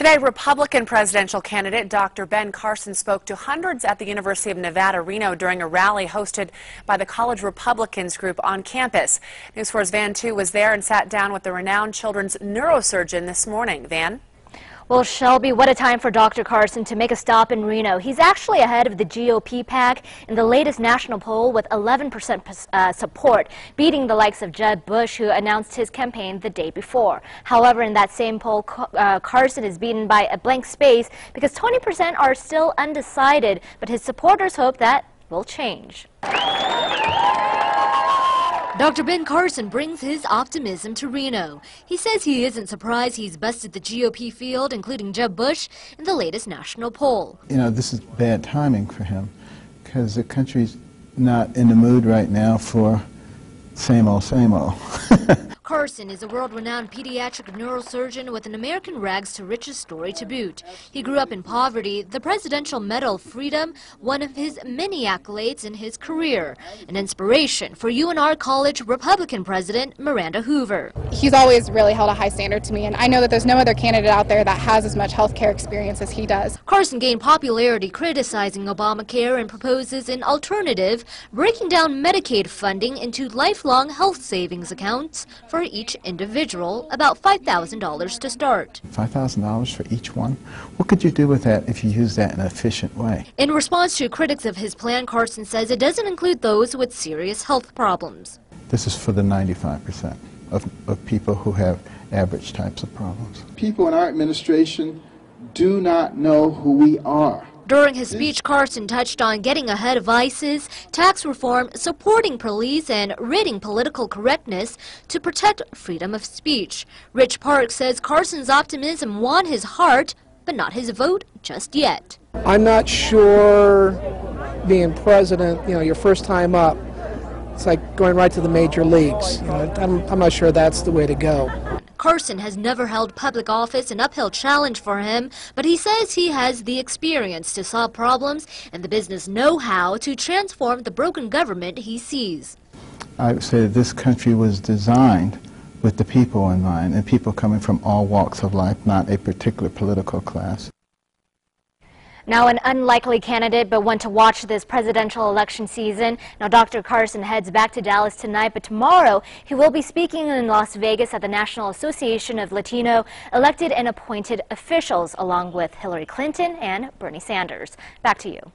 Today, Republican presidential candidate Dr. Ben Carson spoke to hundreds at the University of Nevada, Reno during a rally hosted by the College Republicans group on campus. News 4's Van Tu was there and sat down with the renowned children's neurosurgeon this morning. Van? Well, Shelby, what a time for Dr. Carson to make a stop in Reno. He's actually ahead of the GOP PAC in the latest national poll with 11% support, beating the likes of Jeb Bush, who announced his campaign the day before. However, in that same poll, Carson is beaten by a blank space because 20% are still undecided, but his supporters hope that will change. Dr. Ben Carson brings his optimism to Reno. He says he isn't surprised he's bested the GOP field, including Jeb Bush, in the latest national poll. You know, this is bad timing for him because the country's not in the mood right now for same old, same old. Carson is a world-renowned pediatric neurosurgeon with an American rags-to-riches story to boot. He grew up in poverty, the Presidential Medal of Freedom, one of his many accolades in his career, an inspiration for UNR College Republican President Miranda Hoover. He's always really held a high standard to me, and I know that there's no other candidate out there that has as much health care experience as he does. Carson gained popularity criticizing Obamacare and proposes an alternative, breaking down Medicaid funding into lifelong health savings accounts for each individual, about $5,000 to start. $5,000 for each one? What could you do with that if you use that in an efficient way? In response to critics of his plan, Carson says it doesn't include those with serious health problems. This is for the 95% of people who have average types of problems. People in our administration do not know who we are. During his speech, Carson touched on getting ahead of ISIS, tax reform, supporting police, and ridding political correctness to protect freedom of speech. Rich Park says Carson's optimism won his heart, but not his vote just yet. I'm not sure being president, your first time up, it's like going right to the major leagues. I'm not sure that's the way to go. Carson has never held public office, an uphill challenge for him, but he says he has the experience to solve problems and the business know-how to transform the broken government he sees. I would say that this country was designed with the people in mind, and people coming from all walks of life, not a particular political class. Now an unlikely candidate, but one to watch this presidential election season. Now Dr. Carson heads back to Dallas tonight, but tomorrow he will be speaking in Las Vegas at the National Association of Latino elected and appointed officials, along with Hillary Clinton and Bernie Sanders. Back to you.